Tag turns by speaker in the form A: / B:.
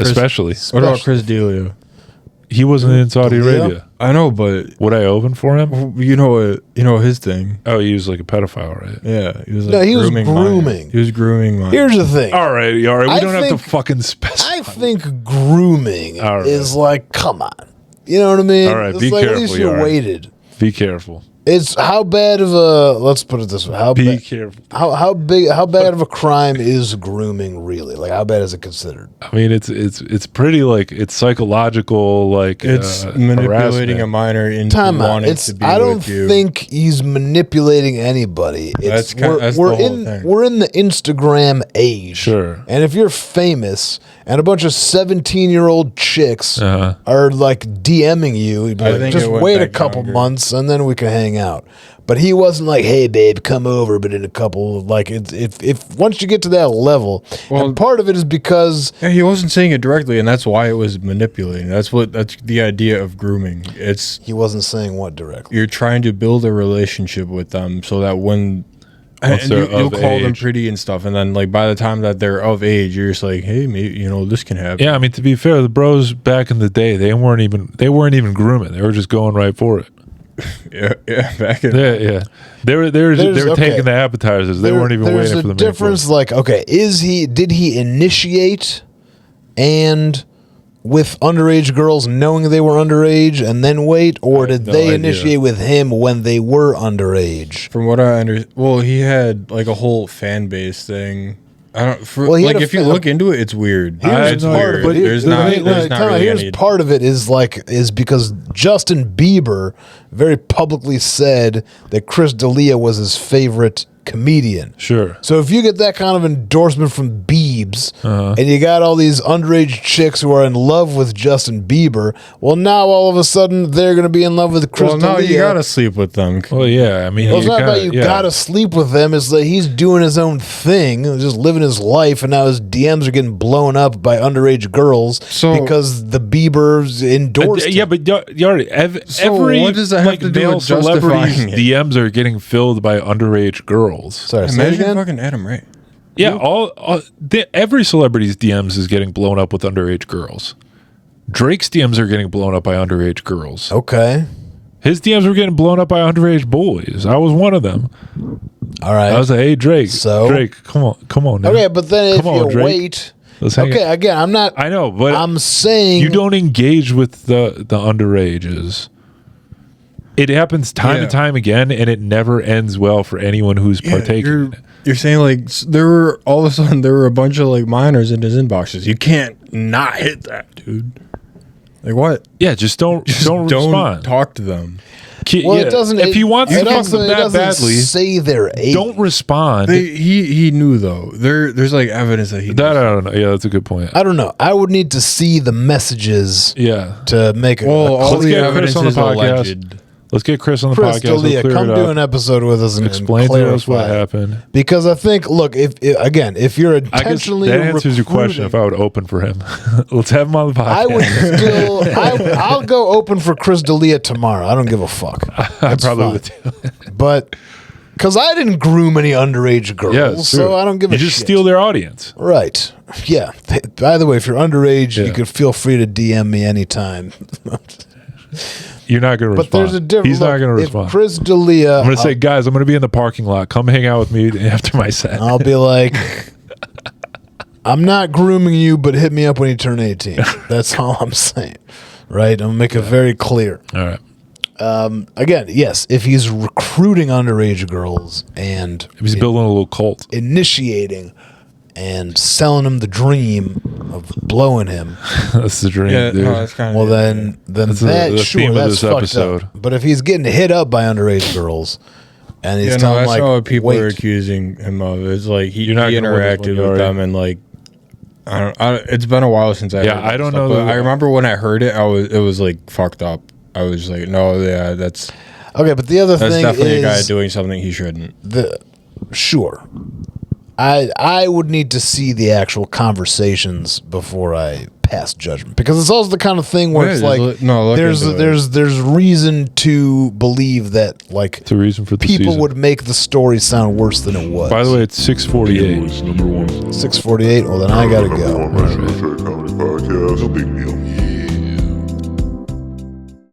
A: especially.
B: What about Chris D'Elia?
A: He wasn't in Saudi Arabia.
B: I know, but
A: would I open for him?
B: You know his thing.
A: Oh, he was like a pedophile, right?
B: Yeah, he was.
C: No, he was grooming.
B: He was grooming.
C: Here's the thing.
A: All right. We don't have to fucking specify.
C: I think grooming is like, come on. You know what I mean?
A: All right,
C: it's
A: be
C: like,
A: careful.
C: At least you waited.
A: Be careful.
C: It's how bad of a, let's put it this way.
A: Be careful.
C: How bad of a crime is grooming really? Like, how bad is it considered?
A: I mean, it's pretty, like, it's psychological, like,
B: it's manipulating a minor into wanting to be
C: I don't
B: with you.
C: think he's manipulating anybody. It's, we're in the Instagram age.
A: Sure.
C: And if you're famous and a bunch of 17-year-old chicks are like DMing you, you'd be like, just wait a couple months and then we can hang out. But he wasn't like, hey babe, come over, but in a couple, like, if once you get to that level, and part of it is because
B: he wasn't saying it directly, and that's why it was manipulating. That's the idea of grooming. He
C: wasn't saying what directly.
B: You're trying to build a relationship with them so that when you'll call them pretty and stuff, and then like by the time that they're of age, you're just like, hey, maybe this can happen.
A: Yeah, I mean, to be fair, the bros back in the day, they weren't even grooming. They were just going right for it.
B: Back in
A: they were taking the appetizers. They weren't even waiting for the main course.
C: There's a difference. Like, okay, did he initiate and with underage girls knowing they were underage and then wait, or did they initiate with him when they were underage?
B: From what I understand, he had like a whole fan base thing. I don't. If you look into it, it's weird.
C: Here's part of it. Here's part of it is because Justin Bieber very publicly said that Chris D'Elia was his favorite comedian.
A: Sure.
C: So if you get that kind of endorsement from Biebs, and you got all these underage chicks who are in love with Justin Bieber, well, now all of a sudden they're going to be in love with Chris D'Elia.
B: Well, no, you got to sleep with them.
A: Well, yeah, I mean,
C: it's not about you got to sleep with them. It's like he's doing his own thing, just living his life, and now his DMs are getting blown up by underage girls because the Biebers endorsed him.
A: Yeah, but every
B: what does that have to do with
A: celebrities' DMs are getting filled by underage girls.
C: Sorry,
B: imagine fucking Adam Ray.
A: Yeah, every celebrity's DMs is getting blown up with underage girls. Drake's DMs are getting blown up by underage girls.
C: Okay.
A: His DMs were getting blown up by underage boys. I was one of them.
C: All right.
A: I was like, hey, Drake. Drake, come on now.
C: Okay, but then if you wait... Okay, again, I'm not...
A: I know, but...
C: I'm saying...
A: You don't engage with the underages. It happens time and time again, and it never ends well for anyone who's partaking.
B: You're saying like there were all of a sudden there were a bunch of like minors in his inboxes. You can't not hit that, dude. Like what?
A: Yeah, just don't respond.
B: Talk to them.
C: It doesn't.
A: If he wants to fuck them that badly,
C: say their age.
A: Don't respond.
B: He knew though. There's like evidence that he.
A: I don't know. Yeah, that's a good point.
C: I don't know. I would need to see the messages.
A: Yeah.
C: To make it.
B: All the evidence is alleged.
A: Let's get Chris on the podcast.
C: D'Elia, come do an episode with us and
A: explain to us what happened.
C: Because I think, look, if you're intentionally
A: that answers your question. If I would open for him, let's have him on the podcast.
C: I would still. I'll go open for Chris D'Elia tomorrow. I don't give a fuck.
A: I probably would too.
C: But because I didn't groom any underage girls, so I don't give a shit.
A: You just steal their audience,
C: right? Yeah. By the way, if you're underage, you can feel free to DM me anytime.
A: You're not going to respond.
C: But there's a difference.
A: He's not going to respond.
C: Chris D'Elia,
A: I'm going to say, guys, I'm going to be in the parking lot. Come hang out with me after my set.
C: I'll be like, I'm not grooming you, but hit me up when you turn 18. That's all I'm saying. Right? I'm going to make it very clear.
A: All right.
C: Again, yes, if he's recruiting underage girls and
A: if he's building a little cult,
C: initiating and selling him the dream of blowing him.
A: That's the dream, dude.
C: No, that's kind of then that's fucked up. But if he's getting hit up by underage girls and he's telling
B: that's what people are accusing him of. It's like he interacted with them and like it's been a while since I heard
A: I don't know.
B: But I remember when I heard it, it was like fucked up. I was like, no, yeah, that's
C: okay. But the other thing is
B: definitely a guy doing something he shouldn't.
C: Sure. I would need to see the actual conversations before I pass judgment, because it's also the kind of thing where it's like there's reason to believe that like
A: it's a reason for the
C: people
A: season.
C: Would make the story sound worse than it was.
A: By the way, it's 6:48.
C: 6:48. Well, then I gotta go.
D: was a big deal.